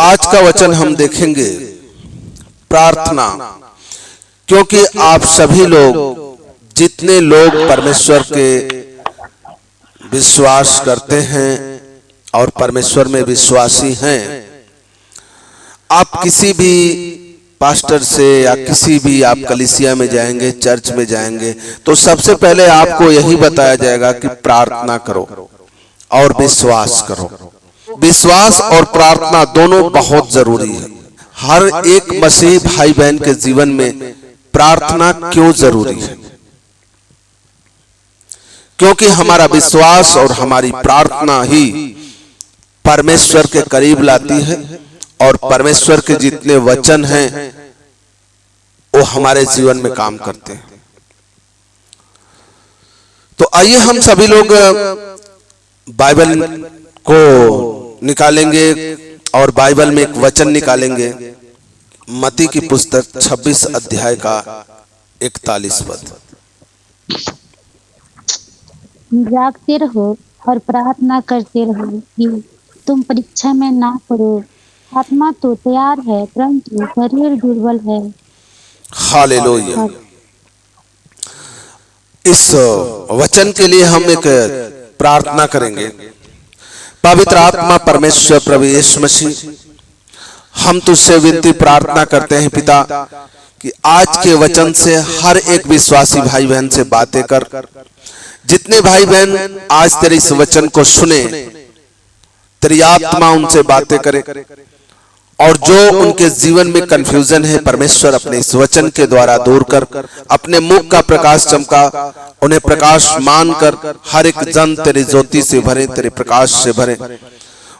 आज का वचन हम देखेंगे प्रार्थना। क्योंकि आप सभी लोग, जितने लोग परमेश्वर के विश्वास करते हैं और परमेश्वर में विश्वासी हैं, आप किसी भी पास्टर से या किसी भी आप कलीसिया में जाएंगे, चर्च में जाएंगे, तो सबसे पहले आपको यही बताया जाएगा कि प्रार्थना करो और विश्वास करो। विश्वास और प्रार्थना दोनों बहुत जरूरी है। हर एक मसीही भाई बहन के जीवन में प्रार्थना क्यों जरूरी है? क्योंकि हमारा विश्वास और हमारी प्रार्थना ही परमेश्वर के करीब लाती है और परमेश्वर के जितने वचन हैं वो हमारे जीवन में काम करते हैं। तो आइए हम सभी लोग बाइबल को निकालेंगे और बाइबल में एक वचन निकालेंगे, मत्ती की पुस्तक 26 अध्याय का 41 पद। जागते रहो और प्रार्थना करते रहो कि तुम परीक्षा में ना पड़ो। आत्मा तो तैयार है परंतु शरीर दुर्बल है। हालेलुया। इस वचन के लिए हम एक प्रार्थना करेंगे। पवित्र आत्मा परमेश्वर प्रभु यीशु मसीह, हम तुझसे विनती प्रार्थना करते हैं पिता कि आज के वचन से हर एक विश्वासी भाई बहन से बातें कर। जितने भाई बहन आज तेरे इस वचन को सुने, तेरी आत्मा उनसे बातें करे और जो उनके जीवन में कंफ्यूजन है परमेश्वर अपने इस वचन के द्वारा दूर कर, अपने मुख का प्रकाश चमका, उन्हें प्रकाश मान कर हर एक जन तेरी ज्योति से भरे, तेरे प्रकाश से भरे।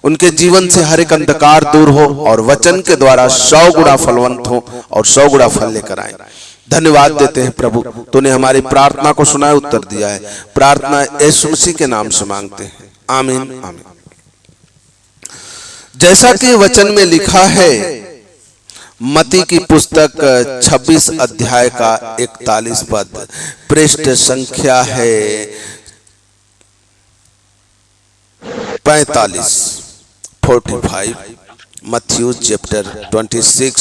उनके जीवन से हर एक अंधकार दूर हो और वचन के द्वारा 100 गुना फलवंत हो और 100 गुना फल लेकर आए। धन्यवाद देते हैं प्रभु, तूने हमारी प्रार्थना को सुना है, उत्तर दिया है। प्रार्थना यीशु मसीह के नाम से मांगते हैं, आमीन आमीन। जैसा कि वचन में लिखा है, मत्ती की पुस्तक 26 अध्याय का 41 पद, पृष्ठ संख्या है 45 मत्थी चैप्टर 26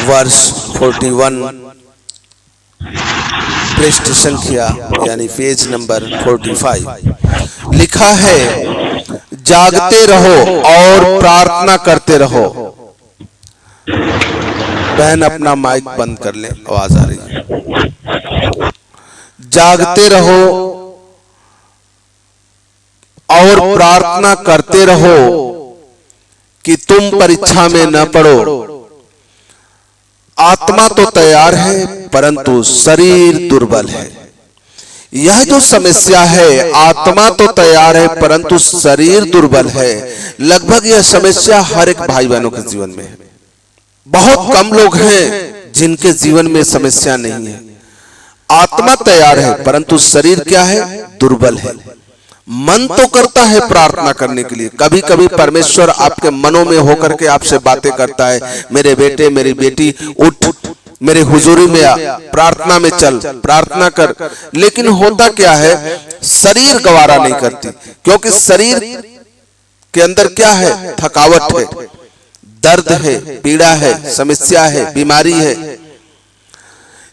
वर्ष 41, पृष्ठ संख्या यानी पेज नंबर 45 लिखा है, जागते रहो और प्रार्थना करते रहो। बहन अपना माइक बंद कर ले, आवाज आ रही है। जागते रहो और प्रार्थना करते रहो कि तुम परीक्षा में न पड़ो। आत्मा तो तैयार है परंतु शरीर दुर्बल है। यह जो समस्या है, आत्मा तो तैयार है परंतु शरीर दुर्बल है, लगभग यह समस्या हर एक भाई बहनों के जीवन में है। बहुत कम लोग हैं जिनके जीवन में समस्या नहीं है। आत्मा तैयार है परंतु शरीर क्या है? दुर्बल है। मन तो करता है प्रार्थना करने के लिए, कभी कभी परमेश्वर आपके मनों में होकर के आपसे बातें करता है, मेरे बेटे मेरी बेटी उठ, मेरे हुजूरी में आ, प्रार्थना में चल, प्रार्थना कर। लेकिन होता क्या है, शरीर गवारा नहीं करती, क्योंकि शरीर के अंदर क्या है? थकावट है, दर्द है, पीड़ा है, समस्या है, बीमारी है,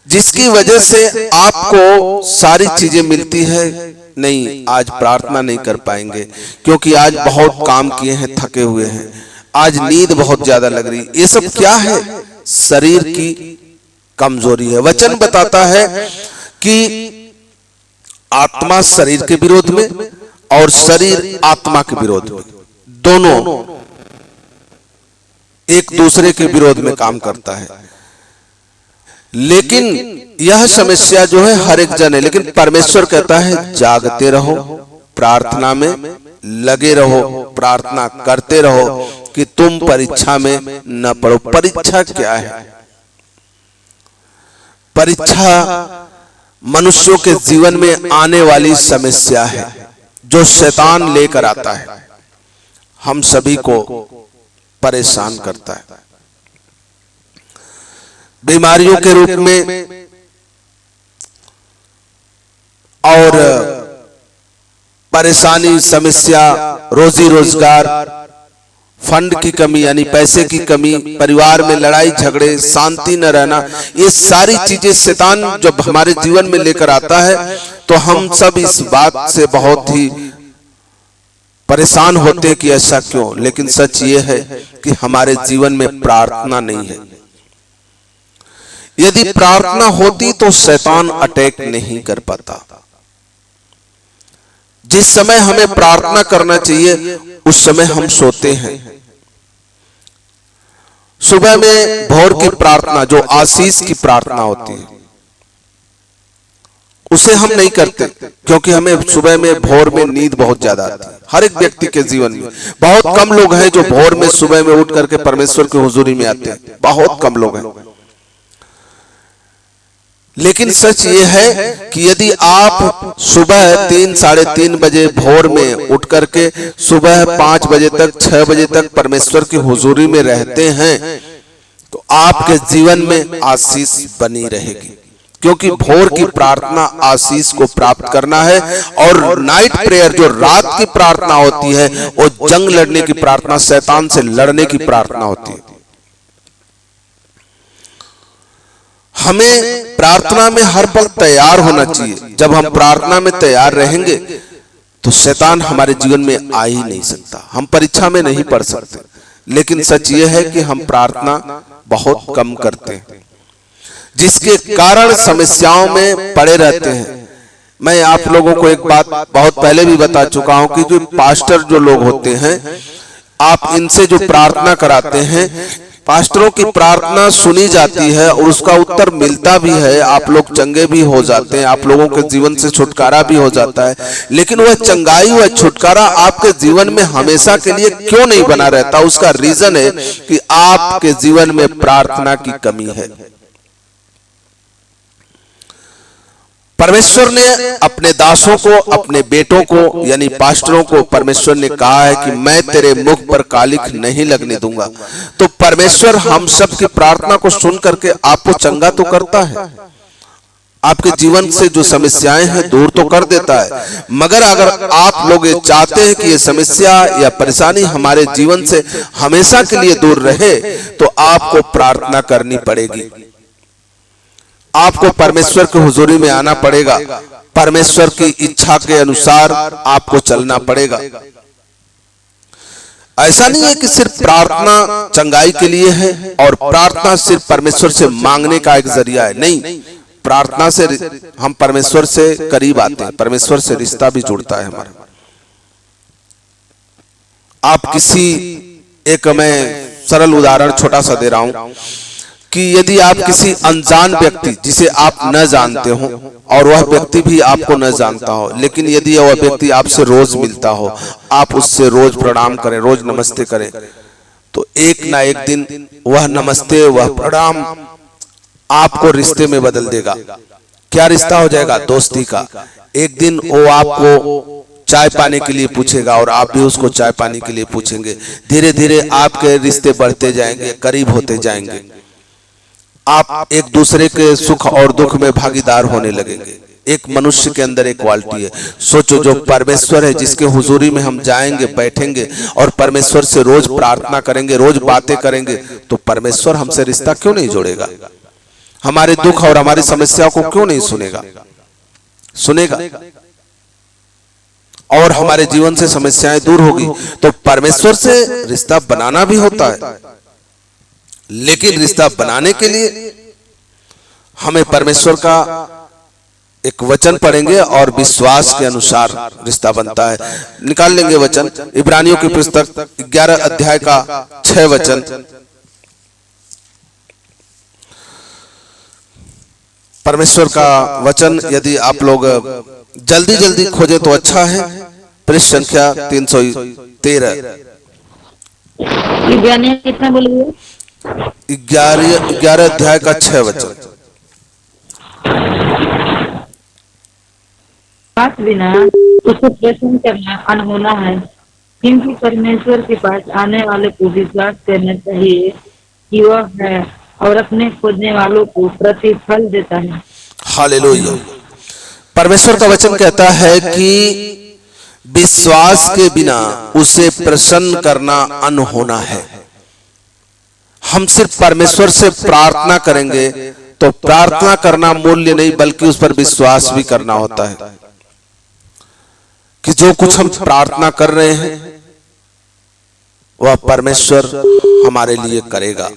जिसकी वजह से आपको सारी चीजें मिलती है। नहीं, आज प्रार्थना नहीं कर पाएंगे क्योंकि आज बहुत काम किए हैं, थके हुए हैं, आज नींद बहुत ज्यादा लग रही। ये सब क्या है? शरीर की कमजोरी है। वचन बताता है कि आत्मा शरीर के विरोध में और शरीर आत्मा के विरोध में, दोनों एक दूसरे के विरोध में काम करता है। लेकिन यह समस्या जो है हर एक जन है, लेकिन परमेश्वर कहता है जागते रहो, प्रार्थना में लगे रहो, प्रार्थना करते रहो कि तुम परीक्षा में न पड़ो। परीक्षा क्या है? परीक्षा मनुष्यों के जीवन में आने वाली समस्या है जो शैतान लेकर आता है, हम सभी को परेशान करता है। बीमारियों के रूप में और परेशानी, समस्या, रोजी रोजगार, फंड की कमी यानी पैसे की कमी, परिवार में लड़ाई झगड़े, शांति न रहना, ये सारी चीजें शैतान जब हमारे जीवन में लेकर आता है तो हम सब इस बात से बहुत ही परेशान होते हैं कि ऐसा क्यों। लेकिन सच ये है कि हमारे जीवन में प्रार्थना नहीं है। यदि प्रार्थना होती तो शैतान अटैक नहीं कर पाता। जिस समय हमें प्रार्थना करना चाहिए उस समय हम सोते हैं। सुबह में भोर की प्रार्थना जो आशीष की प्रार्थना होती है उसे हम नहीं करते, क्योंकि हमें सुबह में भोर में नींद बहुत ज्यादा आती है। हर एक व्यक्ति के जीवन में बहुत कम लोग हैं जो भोर में सुबह में उठ करके परमेश्वर की हुजूरी में आते हैं, बहुत कम लोग हैं। लेकिन सच ये है कि यदि आप सुबह 3 साढ़े 3 बजे भोर में उठ करके सुबह 5 बजे तक 6 बजे तक परमेश्वर की हुजूरी में रहते हैं तो आपके जीवन में आशीष बनी रहेगी, क्योंकि भोर की प्रार्थना आशीष को प्राप्त करना है। और नाइट प्रेयर जो रात की प्रार्थना होती है वो जंग लड़ने की प्रार्थना, शैतान से लड़ने की प्रार्थना होती है। हमें प्रार्थना में हर पल तैयार होना चाहिए। जब हम प्रार्थना में तैयार रहेंगे तो शैतान हमारे जीवन में आ ही नहीं सकता। हम परीक्षा में नहीं पढ़ सकते, लेकिन सच ये है कि हम प्रार्थना बहुत कम करते हैं, जिसके कारण समस्याओं में पड़े रहते हैं। मैं आप लोगों को एक बात बहुत पहले भी बता चुका हूं कि जो पास्टर जो लोग होते हैं, आप इनसे जो प्रार्थना कराते हैं, पास्टरों की प्रार्थना सुनी जाती है और उसका उत्तर मिलता भी है। आप लोग चंगे भी हो जाते हैं, आप लोगों के जीवन से छुटकारा भी हो जाता है। लेकिन वह चंगाई, वह छुटकारा आपके जीवन में हमेशा के लिए क्यों नहीं बना रहता? उसका रीजन है कि आपके जीवन में प्रार्थना की कमी है। परमेश्वर ने अपने दासों को, अपने बेटों को यानी पास्टरों को परमेश्वर ने कहा है कि मैं तेरे मुख पर कालिख नहीं लगने दूंगा। तो परमेश्वर हम सब की प्रार्थना को सुन करके आपको चंगा तो करता है, आपके जीवन से जो समस्याएं हैं दूर तो कर देता है। मगर अगर आप लोग ये चाहते हैं कि ये समस्या या परेशानी हमारे जीवन से हमेशा के लिए दूर रहे तो आपको प्रार्थना करनी पड़ेगी। आपको परमेश्वर की हुजूरी में आना पड़ेगा, परमेश्वर की इच्छा के अनुसार आपको चलना पड़ेगा। ऐसा नहीं है कि सिर्फ प्रार्थना चंगाई के लिए है और प्रार्थना सिर्फ परमेश्वर से मांगने का एक जरिया है। नहीं, प्रार्थना से हम परमेश्वर से करीब आते हैं, परमेश्वर से रिश्ता भी जुड़ता है हमारा। आप किसी एक, मैं सरल उदाहरण छोटा सा दे रहा हूं कि यदि आप किसी अनजान व्यक्ति जिसे आप न जानते हो और वह व्यक्ति भी आपको न जानता हो, लेकिन यदि वह व्यक्ति आपसे रोज मिलता हो, आप उससे रोज प्रणाम करें, रोज नमस्ते करें, तो एक ना एक दिन वह नमस्ते, वह प्रणाम आपको रिश्ते में बदल देगा। क्या रिश्ता हो जाएगा? दोस्ती का। एक दिन वो आपको चाय पाने के लिए पूछेगा और आप भी उसको चाय पाने के लिए पूछेंगे। धीरे धीरे आपके रिश्ते बढ़ते जाएंगे, करीब होते जाएंगे। आप एक दूसरे के सुख और दुख में भागीदार होने लगेंगे। एक मनुष्य के अंदर एक क्वालिटी है। सोचो, जो परमेश्वर है, जिसके हुजूरी में हम जाएंगे, बैठेंगे और परमेश्वर से रोज प्रार्थना करेंगे, रोज बातें करेंगे, तो परमेश्वर हमसे रिश्ता क्यों नहीं जोड़ेगा? हमारे दुख और हमारी समस्या को क्यों नहीं सुनेगा? सुनेगा और हमारे जीवन से समस्याएं दूर होगी। तो परमेश्वर से रिश्ता बनाना भी होता है, लेकिन रिश्ता बनाने के लिए हमें परमेश्वर का एक वचन पढ़ेंगे और विश्वास के अनुसार रिश्ता बनता है। निकाल लेंगे वचन, इब्रानियों की पुस्तक 11 अध्याय का 6 वचन। परमेश्वर का वचन यदि आप लोग जल्दी जल्दी खोजे तो अच्छा है। पृष्ठ संख्या 313। इब्रानियों कितना बोलिए? 11 अध्याय का 6 वचन। बात बिना उसको प्रश्न करना अनहोना है, क्योंकि परमेश्वर के पास आने वाले को विश्वास करना चाहिए कि वह है और अपने खोजने वालों को प्रतिफल देता है। हालेलुया। परमेश्वर का वचन कहता है कि विश्वास के बिना उसे प्रसन्न करना अनहोना है। हम सिर्फ परमेश्वर से प्रार्थना करेंगे तो प्रार्थना करना मूल्य नहीं बल्कि उस पर विश्वास भी करना होता है कि जो कुछ हम प्रार्थना कर रहे हैं वह परमेश्वर हमारे लिए करेगा।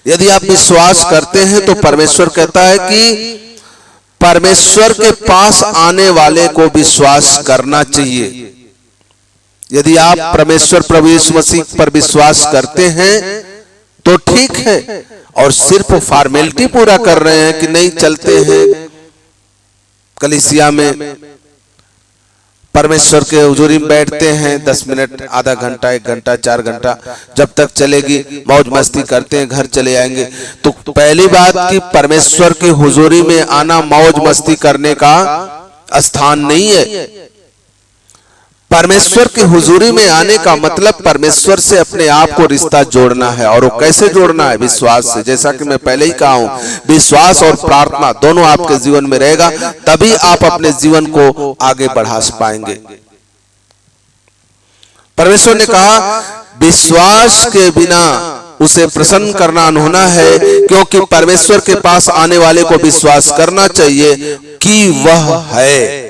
यदि आप विश्वास करते हैं तो परमेश्वर कहता है कि परमेश्वर के पास आने वाले को विश्वास करना चाहिए। यदि आप परमेश्वर प्रभु यीशु मसीह पर विश्वास करते हैं तो ठीक है, और सिर्फ फॉर्मेलिटी पूरा कर रहे हैं कि नहीं चलते हैं कलीसिया में परमेश्वर के हुजूरी में बैठते हैं 10 मिनट, आधा घंटा, 1 घंटा, 4 घंटा, जब तक चलेगी मौज मस्ती करते हैं, घर चले आएंगे। तो पहली बात कि परमेश्वर की हुजूरी में आना मौज मस्ती करने का स्थान नहीं है। परमेश्वर की हुजूरी में आने का मतलब परमेश्वर से अपने आप को रिश्ता जोड़ना है। और वो कैसे जोड़ना है? विश्वास से। जैसा कि मैं पहले ही कहा हूं, विश्वास और प्रार्थना दोनों आपके जीवन में रहेगा, तभी आप अपने जीवन को आगे बढ़ा पाएंगे। परमेश्वर ने कहा विश्वास के बिना उसे प्रसन्न करना अनहोना है, क्योंकि परमेश्वर के पास आने वाले को विश्वास करना चाहिए कि वह है।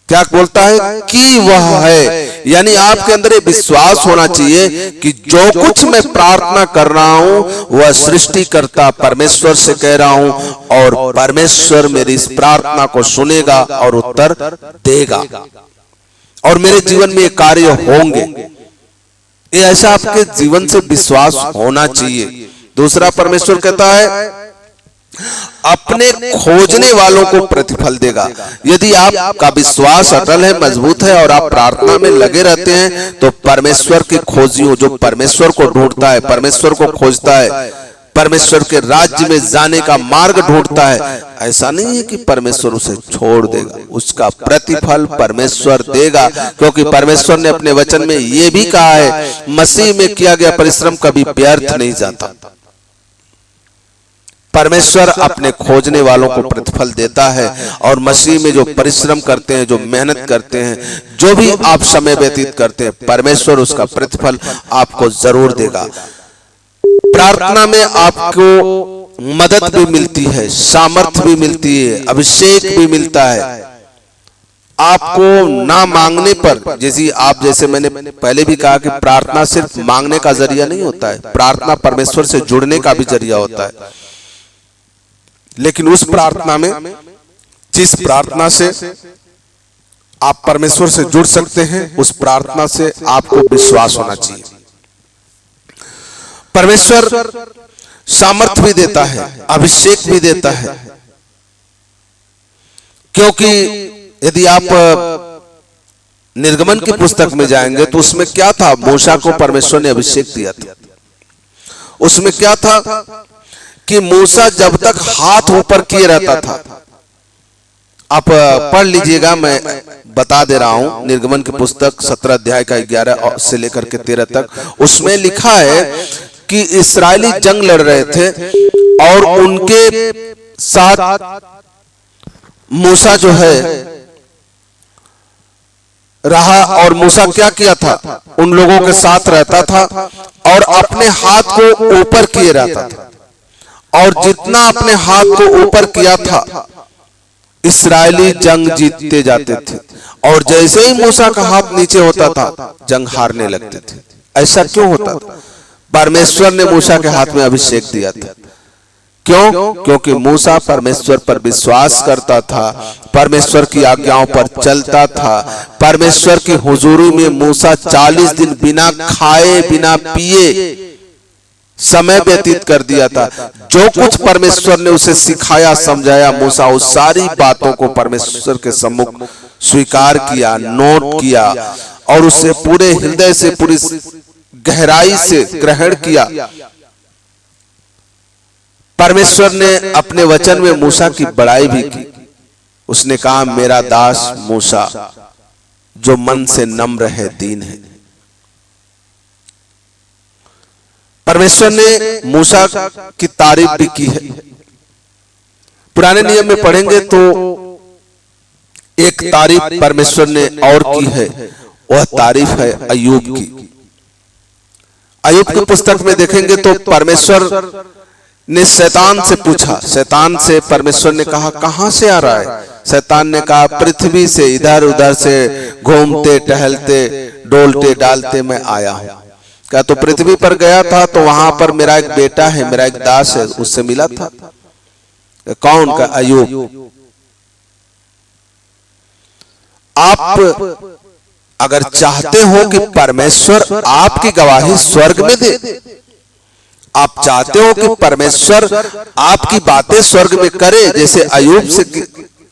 क्या बोलता है? कि वह है, यानी आपके अंदर ये विश्वास होना चाहिए कि जो कुछ मैं प्रार्थना कर रहा हूं वह सृष्टिकर्ता परमेश्वर से कह रहा हूं, और परमेश्वर मेरी इस प्रार्थना को सुनेगा और उत्तर देगा, और मेरे जीवन में ये कार्य होंगे। ये ऐसा आपके जीवन से विश्वास होना चाहिए। दूसरा, परमेश्वर कहता है अपने खोजने वालों को प्रतिफल देगा। यदि आपका विश्वास अटल है, मजबूत है, और आप प्रार्थना में लगे रहते हैं, तो परमेश्वर की खोजियों, जो परमेश्वर को ढूंढता है, परमेश्वर को खोजता है, परमेश्वर के राज्य में जाने का मार्ग ढूंढता है, ऐसा नहीं है कि परमेश्वर उसे छोड़ देगा। उसका प्रतिफल परमेश्वर देगा, क्योंकि परमेश्वर ने अपने वचन में यह भी कहा है मसीह में किया गया परिश्रम कभी व्यर्थ नहीं जाता। परमेश्वर अपने खोजने वालों को प्रतिफल देता है, और मसीह में जो परिश्रम करते हैं, जो मेहनत करते हैं, जो भी आप समय व्यतीत करते हैं, परमेश्वर उसका प्रतिफल आपको जरूर देगा। प्रार्थना में आपको मदद भी मिलती है, सामर्थ्य भी मिलती है, अभिषेक भी मिलता है। आपको ना मांगने पर, जैसे मैंने पहले भी कहा कि प्रार्थना सिर्फ मांगने का जरिया नहीं होता है, प्रार्थना परमेश्वर से जुड़ने का भी जरिया होता है। लेकिन उस प्रार्थना में, जिस प्रार्थना से आप परमेश्वर से जुड़ सकते हैं, उस प्रार्थना से आपको विश्वास होना चाहिए। परमेश्वर सामर्थ्य भी देता है, अभिषेक भी देता है, क्योंकि यदि आप निर्गमन की पुस्तक में जाएंगे तो उसमें क्या था? मूसा को परमेश्वर ने अभिषेक दिया था। उसमें क्या था कि मूसा जब तक हाथ ऊपर किए रहता था, आप पढ़ लीजिएगा, मैं बता दे रहा हूं, निर्गमन की पुस्तक 17 अध्याय का 11 से लेकर के 13 तक, उसमें लिखा है कि इस्राएली जंग लड़ रहे थे और उनके साथ मूसा जो है रहा, और मूसा क्या किया था? उन लोगों के साथ रहता था और अपने हाथ को ऊपर किए रहता था, और जितना अपने हाथ को ऊपर किया था इस्राएली जंग जीतते जाते थे, और जैसे ही मूसा का हाथ नीचे होता था जंग हारने लगते थे। ऐसा क्यों होता था? परमेश्वर ने मूसा के हाथ में अभिषेक दिया था। क्यों? क्योंकि मूसा परमेश्वर पर विश्वास करता था, परमेश्वर की आज्ञाओं पर चलता था। परमेश्वर की हुजूरी में मूसा 40 दिन बिना खाए बिना पिए समय व्यतीत कर दिया था। जो कुछ परमेश्वर ने उसे सिखाया, समझाया, मूसा उस सारी बातों को परमेश्वर के सम्मुख स्वीकार किया, नोट किया, और उसे पूरे हृदय से, पूरी गहराई से ग्रहण किया। परमेश्वर ने अपने वचन में मूसा की बड़ाई भी की। उसने कहा, मेरा दास मूसा जो मन से नम्र है, दीन है। परमेश्वर ने मूसा की तारीफ भी की है। पुराने नियम में पढ़ेंगे तो एक तारीफ परमेश्वर ने और की है, वह तारीफ है अय्यूब की। अय्यूब की पुस्तक में देखेंगे तो परमेश्वर ने शैतान से पूछा, शैतान से परमेश्वर ने कहा कहां से आ रहा है? शैतान ने कहा पृथ्वी से, इधर उधर से घूमते टहलते डोलते डालते मैं आया हूं। क्या तो पृथ्वी पर गया था तो वहां पर मेरा एक बेटा है, मेरा एक दास है, उससे मिला था। कौन? का अय्यूब। आप अगर चाहते हो कि परमेश्वर आपकी गवाही स्वर्ग में दे, आप चाहते हो कि परमेश्वर आपकी बातें स्वर्ग में करे, जैसे अय्यूब से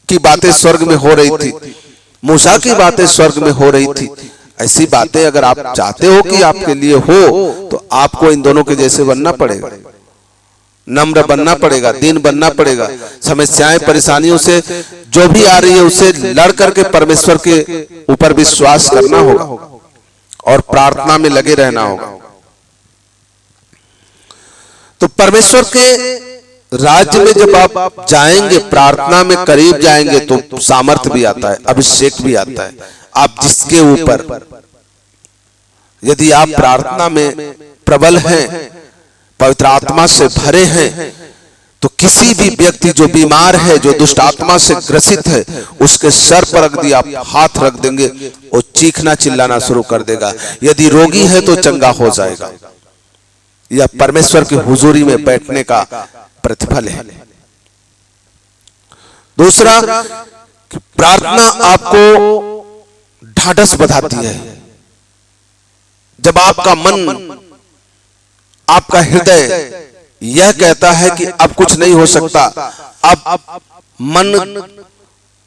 की बातें स्वर्ग में हो रही थी, मूसा की बातें स्वर्ग में हो रही थी, ऐसी बातें अगर आप चाहते हो कि आपके लिए हो तो आपको इन दोनों के जैसे बनना पड़ेगा, नम्र बनना पड़ेगा, दीन बनना पड़ेगा। समस्याएं परेशानियों से जो भी आ रही है उससे लड़ करके परमेश्वर के ऊपर विश्वास करना होगा और प्रार्थना में लगे रहना होगा। तो परमेश्वर के राज्य में जब आप जाएंगे, प्रार्थना में करीब जाएंगे तो सामर्थ्य भी आता है, अभिषेक भी आता है। आप जिसके ऊपर, यदि आप प्रार्थना में प्रबल हैं, पवित्र आत्मा से भरे हैं, तो किसी भी व्यक्ति जो बीमार है, जो दुष्ट आत्मा से ग्रसित है, उसके सर पर यदि आप हाथ रख देंगे वो चीखना चिल्लाना शुरू कर देगा। यदि रोगी है तो चंगा हो जाएगा। यह परमेश्वर की हुजूरी में बैठने का प्रतिफल है। दूसरा, प्रार्थना आपको ढाढ़स बढ़ाती है। जब आपका मन, आपका हृदय यह कहता है कि अब कुछ नहीं हो सकता, अब मन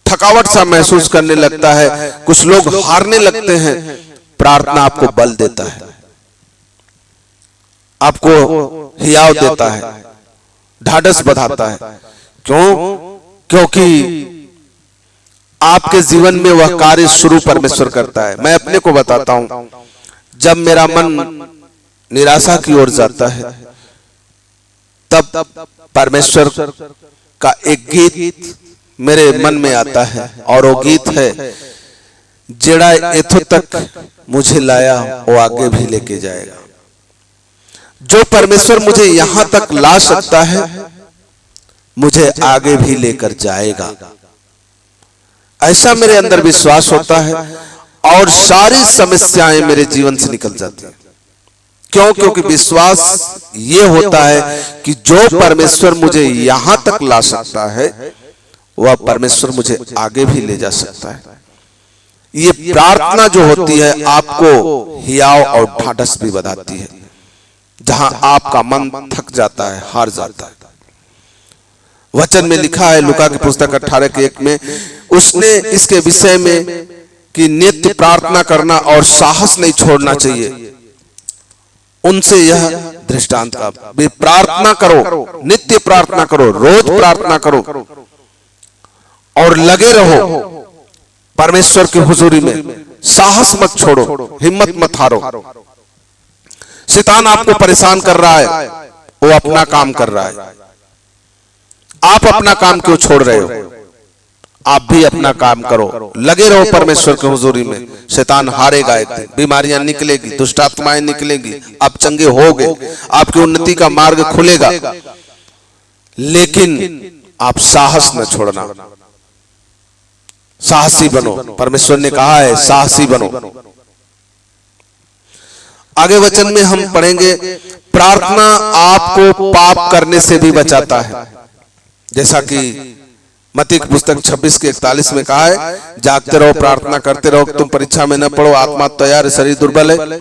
थकावट सा महसूस करने लगता है, कुछ लोग हारने लगते हैं, प्रार्थना आपको बल देता है, आपको हियाव देता है, ढाढ़स बढ़ाता है। क्यों? क्योंकि आपके जीवन में वह कार्य शुरू परमेश्वर करता है। मैं अपने को बताता हूं, जब मेरा मन निराशा की ओर जाता है तब परमेश्वर का एक गीत मेरे मन में आता है और वो गीत है, जेड़ा इथों तक मुझे लाया वो आगे भी लेके जाएगा। जो परमेश्वर मुझे यहां तक ला सकता है मुझे आगे भी लेकर जाएगा, ऐसा मेरे अंदर विश्वास होता है और सारी समस्याएं मेरे जीवन से निकल जाती हैं। क्यों? क्योंकि विश्वास ये होता है कि जो परमेश्वर मुझे यहां तक ला सकता है वह परमेश्वर मुझे आगे भी ले जा सकता है। ये प्रार्थना जो होती है आपको हियाव और ढाढ़स भी बढ़ाती है। जहां आपका मन थक जाता है, हार जाता है। वचन में लिखा है लूका की पुस्तक 18:1 में, उसने इसके विषय में कि नित्य प्रार्थना करना और साहस नहीं छोड़ना चाहिए, उनसे यह दृष्टांत का भी प्रार्थना करो, नित्य प्रार्थना करो, रोज प्रार्थना करो और लगे रहो परमेश्वर की हुजूरी में। साहस मत छोड़ो, हिम्मत मत हारो। शैतान आपको परेशान कर रहा है, वो अपना काम कर रहा है, आप अपना काम क्यों छोड़ रहे हो? आप भी अपना काम करो, लगे रहो परमेश्वर की हुजूरी में। शैतान हारेगा एक दिन, बीमारियां निकलेगी, दुष्ट आत्माएं निकलेगी, आप चंगे होगे, आपकी उन्नति का मार्ग खुलेगा, लेकिन आप साहस न छोड़ना, साहसी बनो। परमेश्वर ने कहा है साहसी बनो। आगे वचन में हम पढ़ेंगे, प्रार्थना आपको पाप करने से भी बचाता है। जैसा कि मत्ती की पुस्तक 26:41 में कहा है, जागते रहो, प्रार्थना करते रहो, तुम परीक्षा में न पड़ो, आत्मा तैयार है, शरीर दुर्बल है।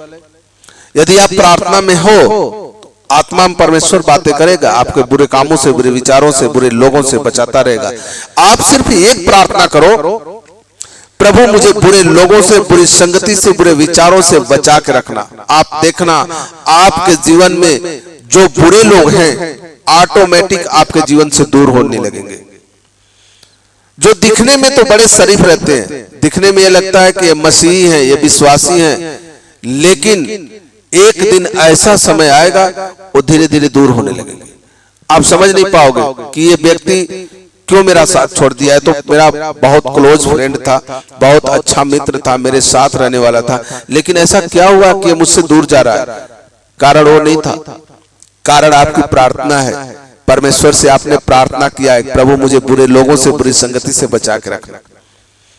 यदि आप प्रार्थना में हो, आत्मा में परमेश्वर बातें करेगा, आपके बुरे कामों से, बुरे विचारों से, बुरे लोगों से बचाता रहेगा। आप सिर्फ एक प्रार्थना करो, प्रभु मुझे बुरे लोगों से, बुरी संगति से, बुरे विचारों से बचा के रखना। आप देखना आपके जीवन में जो बुरे लोग हैं ऑटोमेटिक आपके जीवन से दूर होने लगेंगे। जो दिखने में तो बड़े शरीफ रहते हैं, दिखने में ये लगता है कि ये मसीही हैं, ये विश्वासी हैं, लेकिन एक दिन ऐसा समय आएगा वो धीरे धीरे दूर होने लगेंगे। आप समझ नहीं पाओगे कि ये व्यक्ति क्यों मेरा साथ छोड़ दिया है? तो मेरा बहुत क्लोज फ्रेंड था, बहुत अच्छा मित्र था, मेरे साथ रहने वाला था, लेकिन ऐसा क्या हुआ कि मुझसे दूर जा रहा है? कारण वो नहीं था, कारण आपकी प्रार्थना है। परमेश्वर से आपने प्रार्थना किया है, प्रभु मुझे बुरे लोगों से, बुरी संगति से बचा के रखना।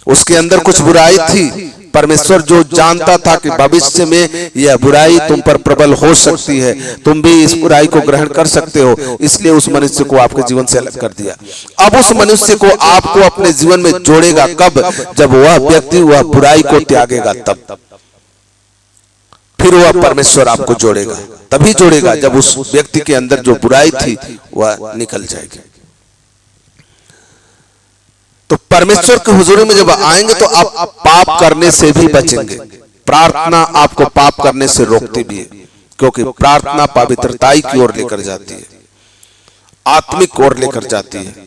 उसके अंदर कुछ बुराई थी, परमेश्वर जो जानता था कि भविष्य में यह बुराई तुम पर प्रबल हो सकती है, तुम भी इस बुराई को ग्रहण कर सकते हो, इसलिए उस मनुष्य को आपके जीवन से अलग कर दिया। अब उस मनुष्य को आपको अपने जीवन में जोड़ेगा कब? जब वह व्यक्ति वह बुराई को त्यागेगा, तब फिर वह परमेश्वर आपको जोड़ेगा। तभी जोड़ेगा जब उस व्यक्ति के अंदर जो बुराई थी वह निकल जाएगी। तो परमेश्वर की हुजूरी में जब आएंगे तो आप पाप करने से भी बचेंगे। प्रार्थना आपको पाप करने से रोकती भी है, क्योंकि प्रार्थना पवित्रताई की ओर लेकर जाती है, आत्मिक ओर लेकर जाती है।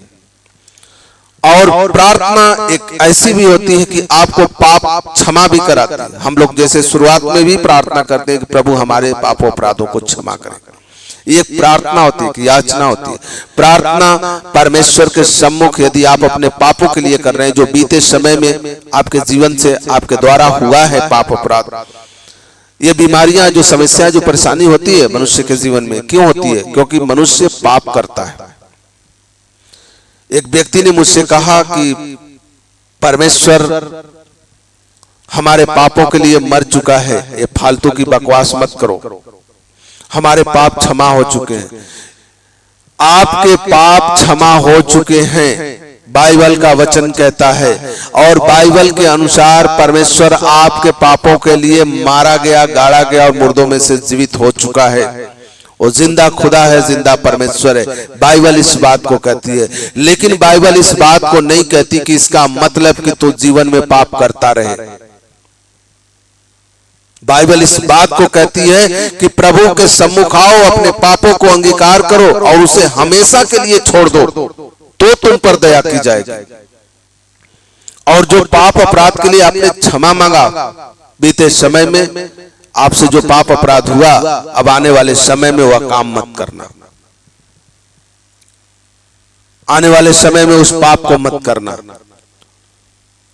और प्रार्थना एक ऐसी भी होती है कि आपको पाप क्षमा भी कराती है। हम लोग जैसे शुरुआत में भी प्रार्थना करते हैं कि प्रभु हमारे पापों अपराधों को क्षमा करें, ये प्रार्थना होती है कि याचना होती है। प्रार्थना परमेश्वर के सम्मुख यदि आप अपने पापों के लिए कर रहे हैं, जो बीते समय में आपके जीवन से आपके द्वारा हुआ है पाप अपराध, ये बीमारियां, जो समस्याएं, जो परेशानी होती है मनुष्य के जीवन में, क्यों होती है? क्योंकि मनुष्य पाप करता है। एक व्यक्ति ने मुझसे कहा कि परमेश्वर हमारे पापों के लिए मर चुका है, ये फालतू की बकवास मत करो, हमारे पाप क्षमा हो चुके हैं। आपके पाप क्षमा हो चुके हैं, बाइबल का वचन कहता है, और बाइबल के अनुसार परमेश्वर आपके पापों के लिए मारा गया, गाड़ा गया और मुर्दों में से जीवित हो चुका है। वो जिंदा खुदा है, जिंदा परमेश्वर है। बाइबल इस बात को कहती है, लेकिन बाइबल इस बात को नहीं कहती कि इसका मतलब कि तू जीवन में पाप करता रहे। बाइबल इस बात को कहती है कि प्रभु के सम्मुख आओ, अपने पापों को अंगीकार करो और उसे हमेशा के लिए छोड़ दो, तो तुम पर दया की जाएगी। और जो पाप अपराध के लिए आपने क्षमा मांगा बीते समय में, आपसे जो पाप अपराध हुआ, अब आने वाले समय में वह काम मत करना। आने वाले समय में उस पाप को मत करना,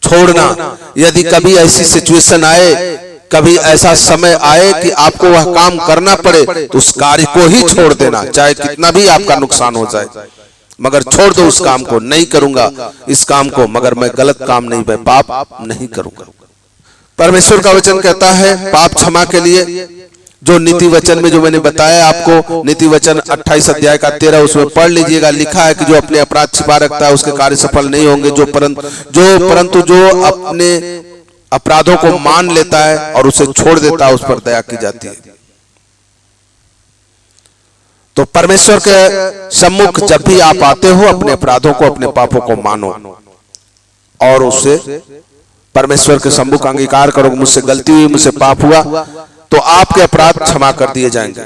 छोड़ना। यदि कभी ऐसी सिचुएशन आए, कभी ऐसा समय आए कि आपको वह काम करना पड़े, तो उस कार्य को ही छोड़ देना, चाहे कितना भी आपका नुकसान हो जाए, मगर छोड़ दो उस काम को। नहीं करूंगा इस काम को, मगर मैं गलत काम नहीं, मैं पाप नहीं करूंगा। परमेश्वर का वचन कहता है पाप क्षमा के लिए, जो नीति वचन में जो मैंने बताया आपको, नीति वचन 28 अध्याय का 13, उसमें पढ़ लीजिएगा। लिखा है कि जो अपने अपराध छिपा रखता है उसके कार्य सफल नहीं होंगे, परंतु जो अपने अपराधों को मान लेता है और उसे छोड़ देता है, उस पर दया की जाती है। तो परमेश्वर के सम्मुख जब भी आप आते हो, अपने अपराधों को, अपने पापों को मानो और उससे परमेश्वर के सम्मुख अंगीकार करो, मुझसे गलती हुई, मुझसे पाप हुआ, तो आपके अपराध क्षमा कर दिए जाएंगे।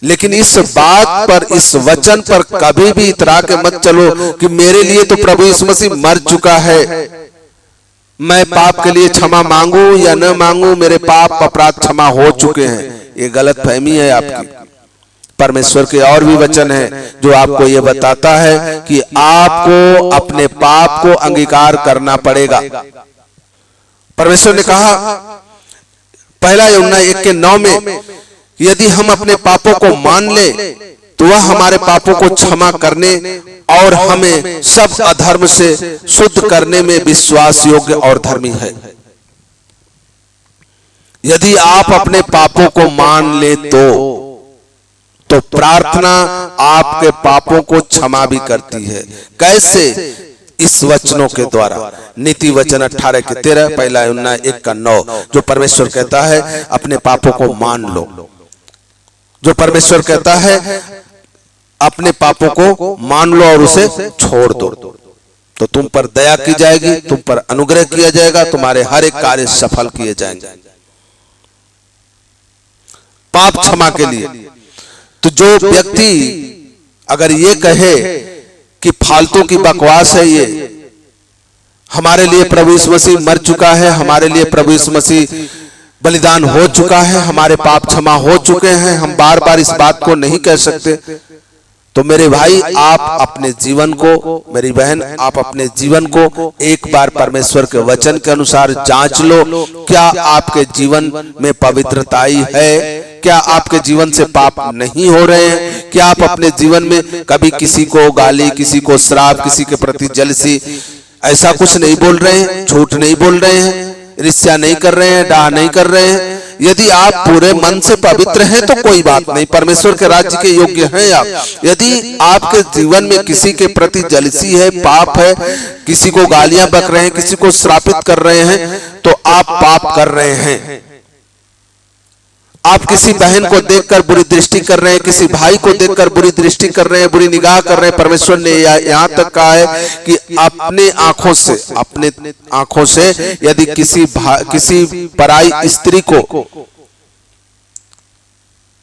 लेकिन इस बात पर, इस वचन पर कभी भी इतरा के मत चलो कि मेरे लिए तो प्रभु यीशु मसीह मर चुका है, मैं पाप के लिए क्षमा मांगू या न मांगू, मेरे पाप अपराध क्षमा हो चुके हैं। ये गलत फहमी है आपकी। परमेश्वर के और भी वचन है जो आपको ये बताता है कि आपको अपने पाप को अंगीकार करना पड़ेगा। परमेश्वर ने कहा पहला यूहन्ना 1:9 में, यदि हम अपने पापों को मान ले तो वह हमारे पापों को क्षमा करने और हमें सब अधर्म से शुद्ध करने में विश्वास योग्य और धर्मी है। यदि आप अपने पापों को मान ले तो प्रार्थना आपके पापों को क्षमा भी करती है। कैसे? इस वचनों के द्वारा। नीति वचन 18:13, पहला यूहन्ना 1:9, जो परमेश्वर कहता है अपने पापों को मान लो, जो परमेश्वर कहता है अपने पापों को मान लो और उसे छोड़ दो, तो तुम पर दया की जाएगी, तुम पर अनुग्रह किया जाएगा, तुम्हारे हर एक कार्य सफल किए जाएंगे। पाप क्षमा के लिए तो जो व्यक्ति अगर ये कहे कि फालतू की बकवास है, ये हमारे लिए प्रभु यीशु मसीह मर चुका है, हमारे लिए प्रभु यीशु मसीह बलिदान हो चुका है, हमारे पाप क्षमा हो चुके हैं, हम बार बार इस बात को नहीं कह सकते, तो मेरे भाई, आप अपने जीवन को, मेरी बहन, आप अपने जीवन को एक बार परमेश्वर के वचन के अनुसार जांच लो। क्या आपके जीवन में पवित्रता आई है? क्या आपके जीवन से पाप नहीं हो रहे हैं? क्या आप अपने जीवन में कभी किसी को गाली, किसी को श्राप, किसी के प्रति जलसी, ऐसा कुछ नहीं बोल रहे हैं? झूठ नहीं बोल रहे हैं? ईर्ष्या नहीं कर रहे हैं? डाह नहीं कर रहे हैं? यदि आप पूरे मन से पवित्र हैं तो कोई बात नहीं, परमेश्वर के राज्य के योग्य हैं आप। यदि आपके जीवन में किसी के प्रति जलसी है, पाप है, किसी को गालियां बक रहे हैं, किसी को श्रापित कर रहे हैं, तो आप पाप कर रहे हैं। आप किसी बहन को देखकर बुरी दृष्टि कर रहे हैं, किसी भाई को देखकर बुरी दृष्टि कर रहे हैं, बुरी निगाह कर रहे हैं। परमेश्वर ने यहाँ तक कहा है कि अपने आंखों से यदि किसी पराई स्त्री को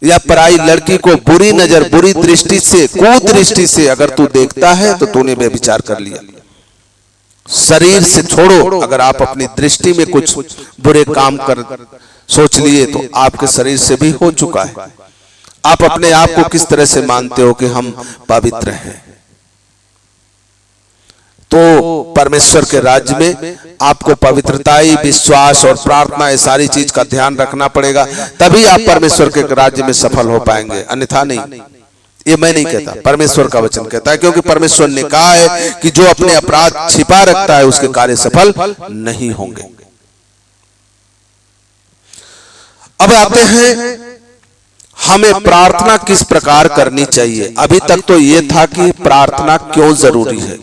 या पराई लड़की को बुरी नजर, बुरी दृष्टि से, कुदृष्टि से अगर तू देखता है तो तूने व्यभिचार कर लिया। शरीर से छोड़ो, अगर आप अपनी दृष्टि में कुछ बुरे काम कर सोच लिए तो आपके शरीर से भी हो चुका है। आप अपने आप को किस तरह से मानते हो कि हम पवित्र हैं? तो परमेश्वर के राज्य में आपको पवित्रताई, विश्वास और प्रार्थना, ये सारी चीज का ध्यान रखना पड़ेगा, तभी आप परमेश्वर के राज्य में सफल हो पाएंगे, अन्यथा नहीं। ये मैं नहीं कहता, परमेश्वर का वचन कहता है, क्योंकि परमेश्वर ने कहा है कि जो अपने अपराध छिपा रखता है उसके कार्य सफल नहीं होंगे। अब आते हैं हमें प्रार्थना किस प्रकार करनी चाहिए। अभी तक तो ये था कि प्रार्थना क्यों जरूरी है।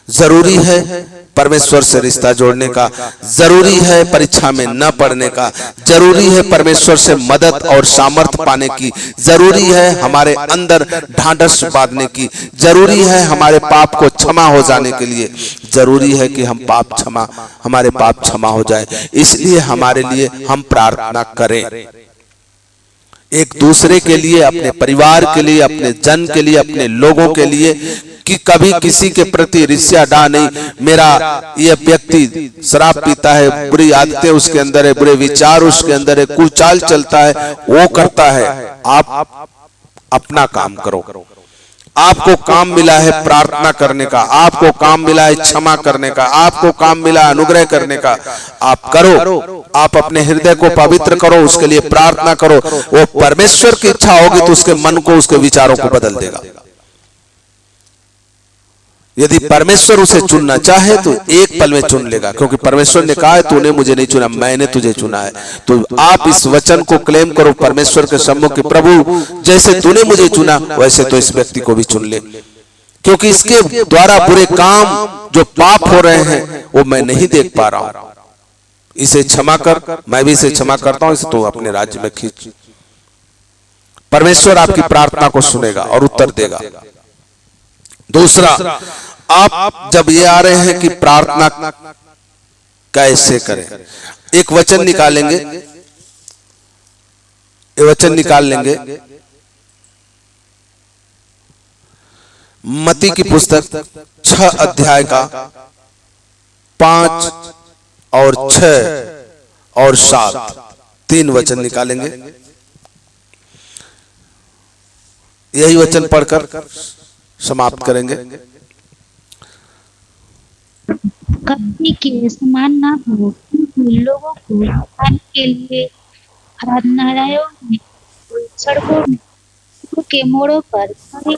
जरूरी है परमेश्वर से रिश्ता जोड़ने का, जरूरी है परीक्षा में न पढ़ने का, जरूरी है परमेश्वर से मदद और सामर्थ्य पाने की, जरूरी है हमारे अंदर ढांढस बांधने की, जरूरी है हमारे पाप को क्षमा हो जाने के लिए, जरूरी है कि हमारे पाप क्षमा हो जाए। इसलिए हमारे लिए हम प्रार्थना करें, एक दूसरे के लिए, अपने परिवार के लिए, अपने जन के लिए, अपने लोगों के लिए, कि कभी किसी के प्रति ईर्ष्या डा नहीं। मेरा ये व्यक्ति शराब पीता है, बुरी आदतें उसके अंदर है, बुरे विचार उसके अंदर है, कुचाल चलता है, वो करता है। आप अपना काम करो। आपको काम मिला है प्रार्थना करने का, आपको काम मिला है क्षमा करने का, आपको काम मिला है अनुग्रह करने का। आप करो, आप अपने हृदय को पवित्र करो, उसके लिए प्रार्थना करो। वो परमेश्वर की इच्छा होगी तो उसके मन को, उसके विचारों को बदल देगा। यदि परमेश्वर उसे चुनना चाहे तो एक पल में चुन लेगा, क्योंकि परमेश्वर ने कहा है तूने मुझे नहीं चुना, मैंने तुझे चुना है। तो आप इस वचन को क्लेम करो परमेश्वर के सम्मुख, प्रभु जैसे तूने मुझे चुना वैसे तो इस व्यक्ति को भी चुन ले, क्योंकि इसके द्वारा बुरे काम जो पाप हो रहे हैं वो मैं नहीं देख पा रहा हूं। इसे क्षमा कर, मैं भी इसे क्षमा करता हूं, इसे तो अपने राज्य में खींच। परमेश्वर आपकी प्रार्थना को सुनेगा और उत्तर देगा। दूसरा, आप जब ये आ रहे हैं कि प्रार्थना कैसे करें, एक वचन निकालेंगे, ये वचन निकाल लेंगे मत्ती की पुस्तक 6 अध्याय का 5 और 6 और 7, 3 वचन निकालेंगे। यही वचन पढ़कर समाप्त करेंगे। कभी के समान ना हो, लोगों को खाने के लिए आराधनालयों में, सड़कों में, के मोड़ों पर खड़े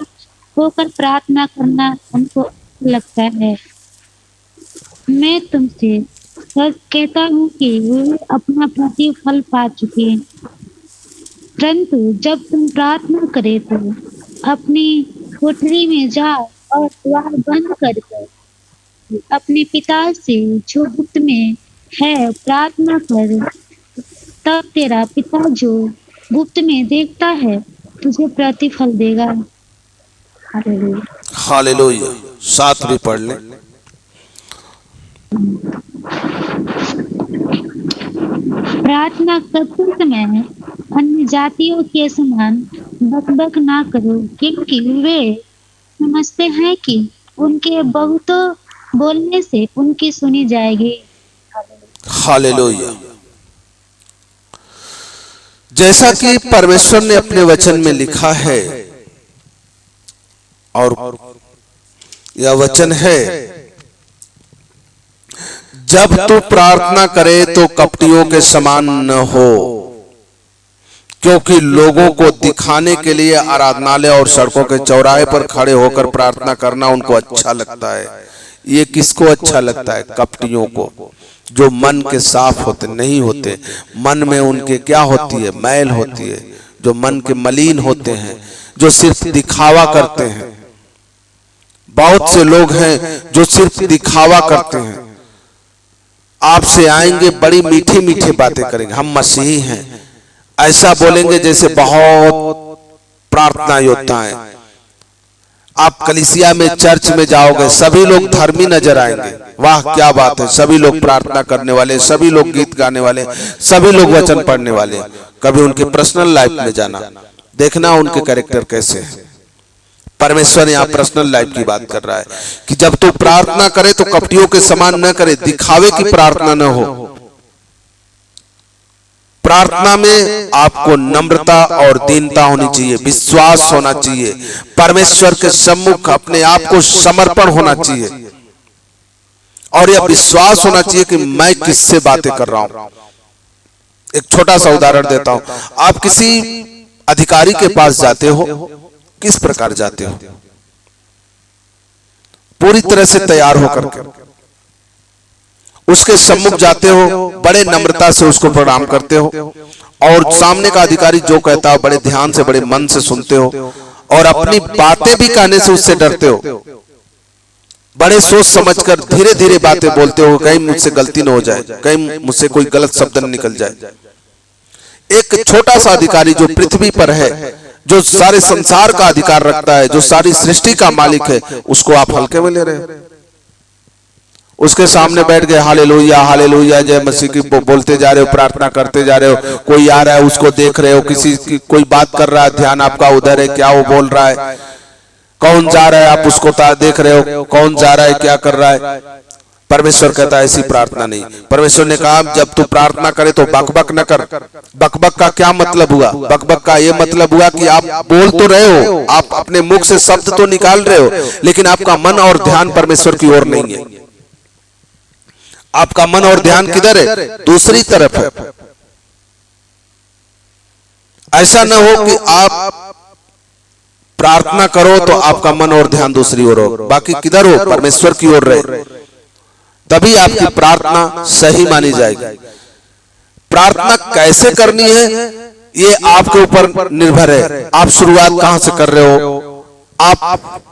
होकर प्रार्थना करना उनको लगता है। मैं तुमसे सच कहता हूँ कि वे अपना प्रतिफल पा चुके हैं। परंतु जब तुम प्रार्थना करे तो अपनी कोठरी में जाओ और द्वार बंद कर अपने पिता से जो गुप्त में है प्रार्थना कर, तब तेरा पिता जो गुप्त में देखता है तुझे प्रतिफल देगा। हालेलुया। हालेलुया। 7 भी पढ़ लें। प्रार्थना करते समय अन्य जातियों के समान बकबक ना करो, क्योंकि वे समझते हैं कि उनके बहुतों बोलने से उनकी सुनी जाएगी। हालेलुया। जैसा कि परमेश्वर ने अपने वचन में लिखा है और यह वचन है, जब तू प्रार्थना करे तो कपटियों के समान न हो, क्योंकि लोगों को दिखाने के लिए आराधनालय और सड़कों के चौराहे पर खड़े होकर प्रार्थना करना उनको अच्छा लगता है। ये किसको अच्छा लगता है? कपटियों को, जो मन के साफ होते नहीं होते। मन में उनके क्या होती है? मैल होती है। जो मन के मलिन होते हैं, जो सिर्फ दिखावा करते हैं। बहुत से लोग हैं जो सिर्फ दिखावा करते हैं। आपसे आएंगे, बड़ी मीठी मीठी बातें करेंगे, हम मसीही हैं, ऐसा बोलेंगे जैसे बहुत प्रार्थना योद्धा हैं। आप कलीसिया में, चर्च में जाओगे, सभी लोग धर्मी नजर आएंगे। वाह क्या बात है, सभी लोग प्रार्थना करने वाले, सभी लोग गीत गाने वाले, सभी लोग वचन पढ़ने वाले। कभी उनके पर्सनल लाइफ में जाना, देखना उनके कैरेक्टर कैसे है। परमेश्वर यहाँ पर्सनल लाइफ की बात कर रहा है कि जब तू प्रार्थना करे तो कपटियों के समान न करे, दिखावे की प्रार्थना न हो। प्रार्थना में आपको नम्रता और दीनता होनी चाहिए, विश्वास होना चाहिए, परमेश्वर के सम्मुख अपने आप को समर्पण होना चाहिए, और यह विश्वास होना चाहिए कि मैं किससे बातें कर रहा हूं। एक छोटा सा उदाहरण देता हूं। आप किसी अधिकारी के पास जाते हो, किस प्रकार जाते हो? पूरी तरह से तैयार होकर के उसके सम्मुख जाते हो, बड़े नम्रता से उसको प्रणाम करते हो, और सामने का अधिकारी जो कहता है बड़े ध्यान से, बड़े मन से सुनते हो, और अपनी बातें भी कहने से उससे डरते हो। बड़े सोच समझकर धीरे धीरे बातें बोलते हो, कहीं मुझसे गलती न हो जाए, कहीं मुझसे कोई गलत शब्द न निकल जाए। एक छोटा सा अधिकारी जो पृथ्वी पर है, जो सारे संसार का अधिकार रखता है, जो सारी सृष्टि का मालिक है, उसको आप हल्के में ले रहे हो। उसके सामने बैठ गए, हालेलुया हालेलुया जय मसीह की बोलते जा रहे हो, प्रार्थना करते जा रहे हो। कोई आ रहा है, उसको देख रहे हो, किसी की कोई बात कर रहा है, ध्यान आपका उधर है, क्या वो बोल रहा है, कौन जा रहा है, आप उसको देख रहे हो, कौन जा रहा है, क्या कर रहा है। परमेश्वर कहता है ऐसी प्रार्थना नहीं। परमेश्वर ने कहा जब तू प्रार्थना करे तो बकबक न कर। बकबक का क्या मतलब हुआ? बकबक का ये मतलब हुआ कि आप बोल तो रहे हो, आप अपने मुख से शब्द तो निकाल रहे हो, लेकिन आपका मन और ध्यान परमेश्वर की ओर नहीं है। आपका मन और ध्यान किधर है? दूसरी तरफ है। ऐसा न हो कि आप प्रार्थना करो तो आपका मन और ध्यान दूसरी ओर हो, बाकी किधर हो? परमेश्वर की ओर रहे, तभी आपकी प्रार्थना सही मानी जाएगी। प्रार्थना कैसे करनी है ये आपके ऊपर निर्भर है। आप शुरुआत कहां से कर रहे हो, आप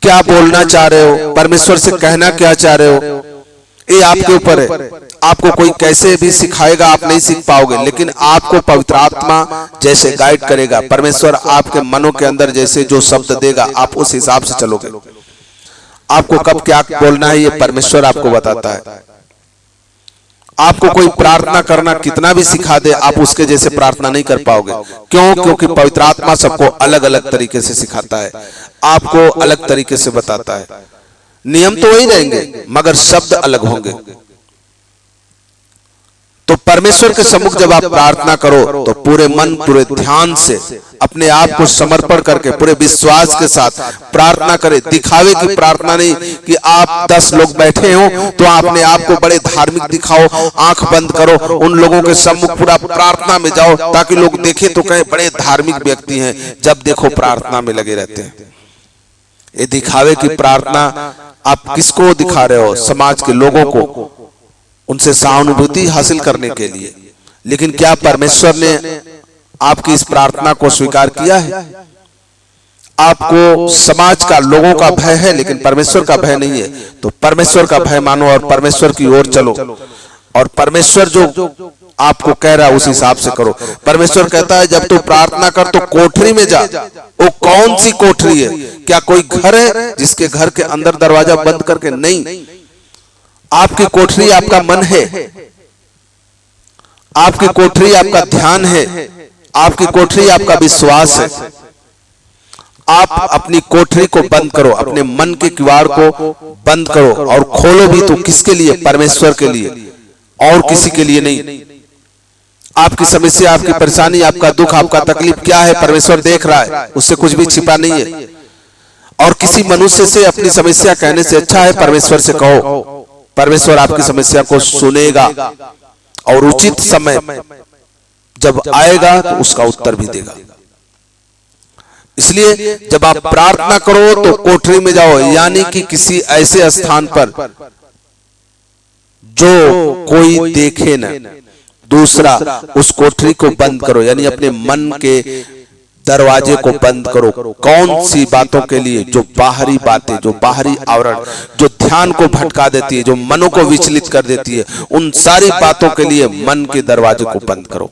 क्या बोलना चाह रहे हो, परमेश्वर से कहना क्या चाह रहे हो, ये आपके ऊपर है। आपको कोई कैसे भी सिखाएगा आप नहीं सीख पाओगे, लेकिन आपको पवित्र आत्मा जैसे गाइड करेगा, परमेश्वर आपके मनों के अंदर जैसे जो शब्द देगा आप उस हिसाब से चलोगे। आपको कब क्या बोलना है ये परमेश्वर आपको बताता है। आपको कोई प्रार्थना करना कितना भी सिखा दे, आप उसके जैसे प्रार्थना नहीं कर पाओगे। क्यों? क्योंकि पवित्र आत्मा सबको अलग अलग तरीके से सिखाता है, आपको अलग तरीके से बताता है। नियम तो वही रहेंगे मगर शब्द अलग होंगे। तो परमेश्वर के सम्मुख जब आप प्रार्थना करो तो पूरे मन पूरे ध्यान से अपने आप को समर्पण करके पूरे विश्वास के साथ प्रार्थना करें। दिखावे की प्रार्थना नहीं कि आप 10 लोग बैठे हो तो अपने आप को बड़े धार्मिक दिखाओ, आंख बंद करो, उन लोगों के सम्मुख पूरा प्रार्थना में जाओ ताकि लोग देखें तो कहें बड़े धार्मिक व्यक्ति हैं, जब देखो प्रार्थना में लगे रहते हैं। ये दिखावे की प्रार्थना आप किसको दिखा रहे हो? समाज के लोगों को, उनसे सहानुभूति हासिल करने के लिए। लेकिन क्या परमेश्वर ने आपकी इस प्रार्थना को स्वीकार किया है? आपको समाज का, लोगों का भय है लेकिन परमेश्वर का भय नहीं है, तो परमेश्वर का भय मानो और परमेश्वर की ओर चलो, और परमेश्वर जो आपको कह रहा है उस हिसाब से करो। परमेश्वर कहता है जब तू प्रार्थना कर तो कोठरी में जा। वो कौन सी कोठरी है? क्या कोई घर है जिसके घर के अंदर दरवाजा बंद करके? नहीं, आपकी कोठरी आपका मन है, आपकी कोठरी आपका ध्यान है, आपकी कोठरी आपका विश्वास है। आप अपनी कोठरी को बंद करो, अपने मन के किवाड़ को बंद करो और खोलो भी तो किसके लिए? परमेश्वर के लिए, और किसी के लिए नहीं। आपकी समस्या, आपकी परेशानी, आपका दुख, आपका तकलीफ क्या है परमेश्वर देख रहा है, उससे कुछ भी छिपा नहीं है। और किसी मनुष्य से अपनी समस्या कहने से अच्छा है परमेश्वर से कहो। परमेश्वर आपकी समस्या को सुनेगा और उचित समय जब आएगा तो उसका उत्तर भी देगा। इसलिए जब आप प्रार्थना करो तो कोठरी में जाओ, यानी कि किसी ऐसे स्थान पर जो कोई देखे न। दूसरा, उस कोठरी को बंद करो, यानी अपने मन के दरवाजे को बंद करो। कौन सी बातों के लिए? जो बाहरी बातें, जो बाहरी आवरण, जो ध्यान को भटका देती है, जो मनों को विचलित कर देती है, उन सारी बातों के लिए मन के दरवाजे को बंद करो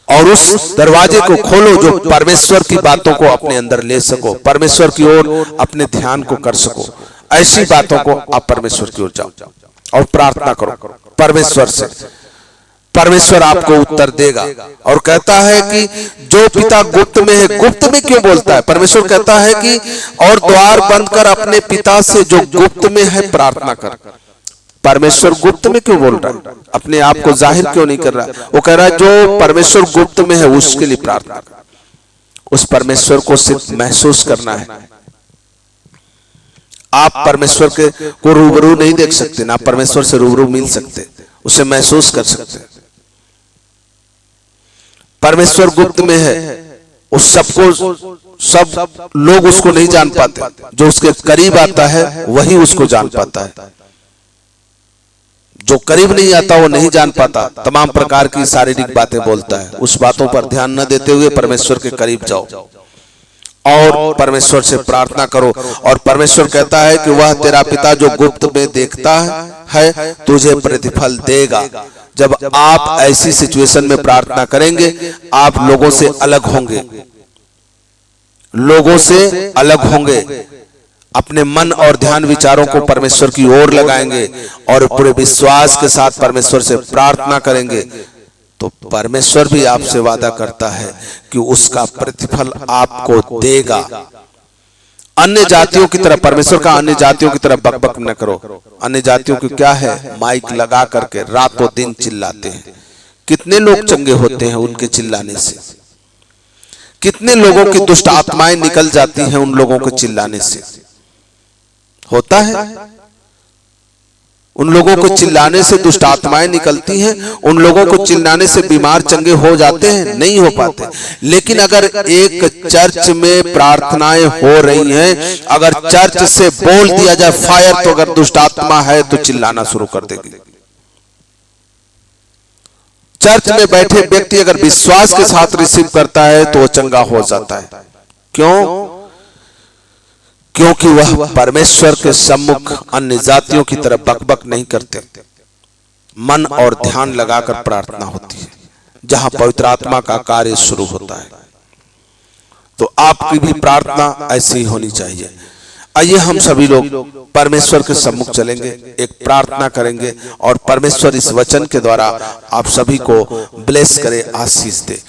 और उस दरवाजे को खोलो जो परमेश्वर की बातों को अपने अंदर ले सको, परमेश्वर की ओर अपने ध्यान को कर सको। ऐसी बातों को आप परमेश्वर की ओर जाओ और प्रार्थना करो परमेश्वर से। परमेश्वर आपको उत्तर देगा और कहता है कि जो पिता गुप्त में है, गुप्त में क्यों बोलता है? परमेश्वर कहता है कि और द्वार बंद कर अपने पिता से जो गुप्त में है प्रार्थना कर। परमेश्वर गुप्त में क्यों बोल रहा है? अपने आप को जाहिर क्यों नहीं कर रहा? वो कह रहा है जो परमेश्वर गुप्त में है उसके लिए प्रार्थना कर। उस परमेश्वर को सिर्फ महसूस करना है। आप परमेश्वर के को रूबरू नहीं देख सकते, ना परमेश्वर से रूबरू मिल सकते, उसे महसूस कर सकते। परमेश्वर गुप्त में है, उस सबको, सब लोग उसको नहीं जान पाते। जो उसके करीब आता है वही उसको जान पाता है, जो करीब नहीं आता वो नहीं जान पाता। तमाम प्रकार की शारीरिक बातें बोलता है। उस बातों पर ध्यान न देते हुए परमेश्वर के करीब जाओ और परमेश्वर से प्रार्थना करो। और परमेश्वर कहता है कि वह तेरा पिता जो गुप्त में देखता है तुझे प्रतिफल देगा। जब आप ऐसी सिचुएशन में प्रार्थना करेंगे, आप लोगों से अलग होंगे, लोगों से अलग होंगे, अपने मन और ध्यान विचारों को परमेश्वर की ओर लगाएंगे और पूरे विश्वास के साथ परमेश्वर से प्रार्थना करेंगे, तो परमेश्वर भी आपसे वादा करता है कि उसका प्रतिफल आपको देगा। अन्य जातियों की तरह, परमेश्वर का अन्य जातियों की तरह बकबक न करो। अन्य जातियों की क्या है? माइक लगा करके रातों दिन चिल्लाते हैं। कितने लोग चंगे होते हैं उनके चिल्लाने से, कितने लोगों की दुष्ट आत्माएं निकल जाती हैं उन लोगों के चिल्लाने से। होता है, उन लोगों को चिल्लाने से दुष्ट आत्माएं निकलती हैं, उन लोगों को चिल्लाने से बीमार चंगे हो जाते हैं, नहीं हो पाते। लेकिन अगर एक चर्च में प्रार्थनाएं हो रही हैं, अगर चर्च से बोल दिया जाए फायर, तो अगर दुष्ट आत्मा है तो चिल्लाना शुरू कर देगी। चर्च में बैठे व्यक्ति अगर विश्वास के साथ रिसीव करता है तो वो चंगा हो जाता है। क्यों? क्योंकि वह परमेश्वर के सम्मुख अन्य जातियों की तरह बकबक नहीं करते। मन और ध्यान लगाकर प्रार्थना होती है, जहां पवित्र आत्मा का कार्य शुरू होता है। तो आपकी भी प्रार्थना ऐसी होनी चाहिए। आइए हम सभी लोग परमेश्वर के सम्मुख चलेंगे, एक प्रार्थना करेंगे और परमेश्वर इस वचन के द्वारा आप सभी को ब्लेस करे, आशीष दे।